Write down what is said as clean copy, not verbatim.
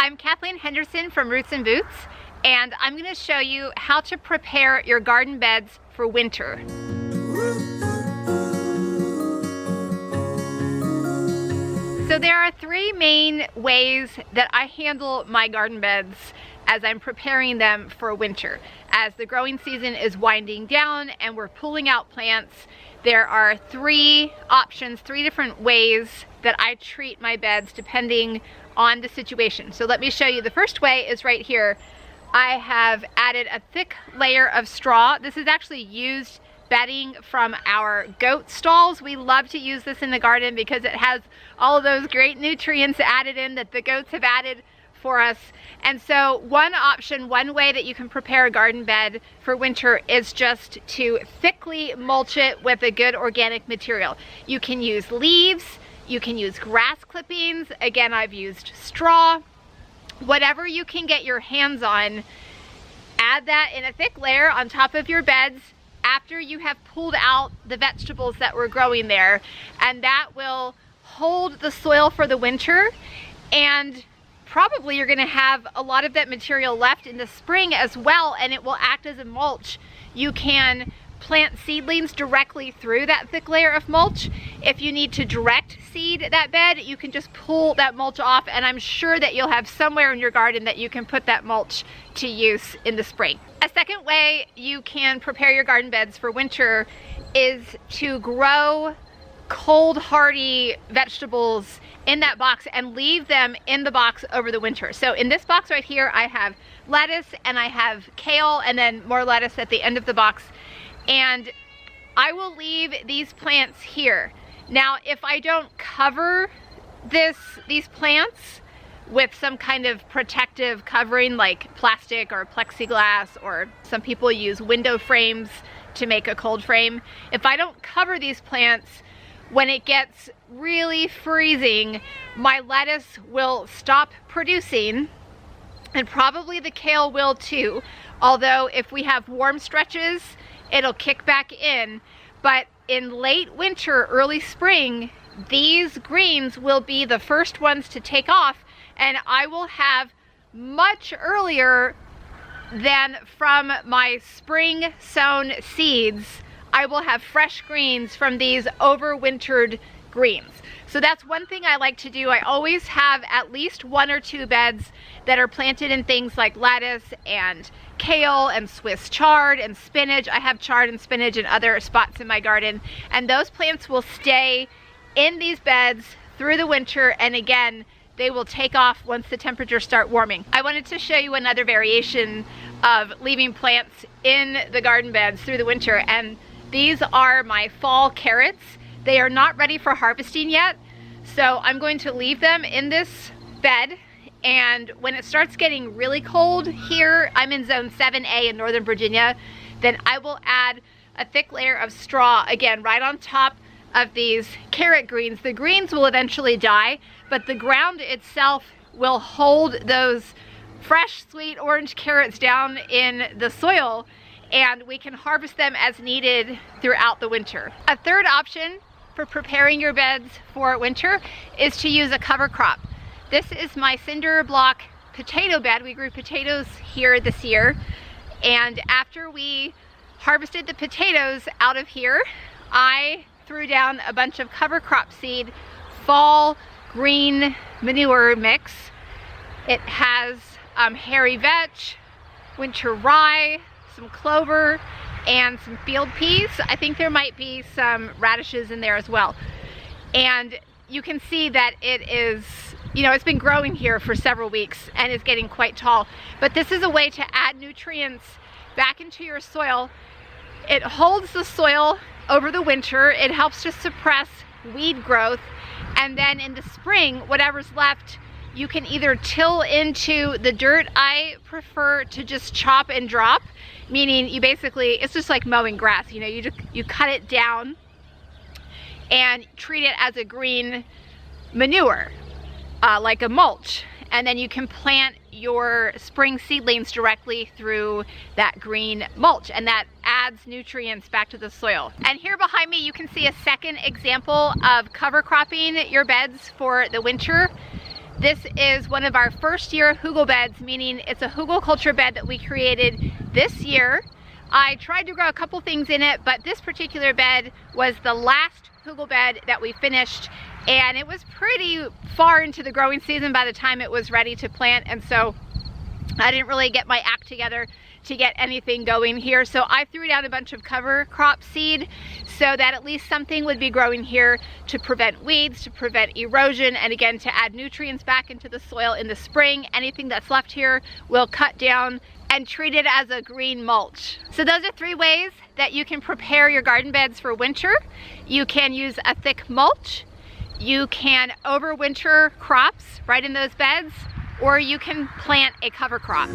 I'm Kathleen Henderson from Roots and Boots, and I'm going to show you how to prepare your garden beds for winter. So there are three main ways that I handle my garden beds as I'm preparing them for winter. As the growing season is winding down and we're pulling out plants, there are three options, three different ways that I treat my beds depending on the situation. So let me show you. The first way is right here. I have added a thick layer of straw. This is actually used bedding from our goat stalls. We love to use this in the garden because it has all of those great nutrients added in that the goats have added for us. And so one option, one way that you can prepare a garden bed for winter is just to thickly mulch it with a good organic material. You can use leaves, you can use grass clippings. Again, I've used straw. Whatever you can get your hands on, add that in a thick layer on top of your beds after you have pulled out the vegetables that were growing there, and that will hold the soil for the winter. And probably you're going to have a lot of that material left in the spring as well, and it will act as a mulch. You can plant seedlings directly through that thick layer of mulch. If you need to direct seed that bed, you can just pull that mulch off, and I'm sure that you'll have somewhere in your garden that you can put that mulch to use in the spring. A second way you can prepare your garden beds for winter is to grow cold hardy vegetables in that box and leave them in the box over the winter. So in this box right here, I have lettuce and I have kale and then more lettuce at the end of the box. And I will leave these plants here. Now, if I don't cover these plants with some kind of protective covering like plastic or plexiglass, or some people use window frames to make a cold frame. If I don't cover these plants, when it gets really freezing, my lettuce will stop producing, and probably the kale will too. Although if we have warm stretches, it'll kick back in. But in late winter, early spring, these greens will be the first ones to take off, and I will have much earlier than from my spring sown seeds, I will have fresh greens from these overwintered greens. So that's one thing I like to do. I always have at least one or two beds that are planted in things like lettuce and kale and Swiss chard and spinach. I have chard and spinach in other spots in my garden, and those plants will stay in these beds through the winter, and again, they will take off once the temperatures start warming. I wanted to show you another variation of leaving plants in the garden beds through the winter, and these are my fall carrots. They are not ready for harvesting yet, so I'm going to leave them in this bed, and when it starts getting really cold here, I'm in zone 7A in Northern Virginia, then I will add a thick layer of straw, again, right on top of these carrot greens. The greens will eventually die, but the ground itself will hold those fresh, sweet orange carrots down in the soil, and we can harvest them as needed throughout the winter. A third option for preparing your beds for winter is to use a cover crop. This is my cinder block potato bed. We grew potatoes here this year, and after we harvested the potatoes out of here, I threw down a bunch of cover crop seed, fall green manure mix. It has hairy vetch, winter rye, some clover, and some field peas. I think there might be some radishes in there as well. And you can see that it is, you know, it's been growing here for several weeks and is getting quite tall. But this is a way to add nutrients back into your soil. It holds the soil over the winter. It helps to suppress weed growth. And then in the spring, whatever's left, you can either till into the dirt. I prefer to just chop and drop, meaning you basically, it's just like mowing grass. You know, you cut it down and treat it as a green manure, like a mulch. And then you can plant your spring seedlings directly through that green mulch, and that adds nutrients back to the soil. And here behind me you can see a second example of cover cropping your beds for the winter. This is one of our first year hugel beds, meaning it's a hugel culture bed that we created this year. I tried to grow a couple things in it, but this particular bed was the last hugel bed that we finished, and it was pretty far into the growing season by the time it was ready to plant, and so I didn't really get my act together to get anything going here. So I threw down a bunch of cover crop seed so that at least something would be growing here to prevent weeds, to prevent erosion, and again to add nutrients back into the soil in the spring. Anything that's left here we'll cut down and treat it as a green mulch. So those are 3 ways that you can prepare your garden beds for winter. You can use a thick mulch, you can overwinter crops right in those beds, or you can plant a cover crop.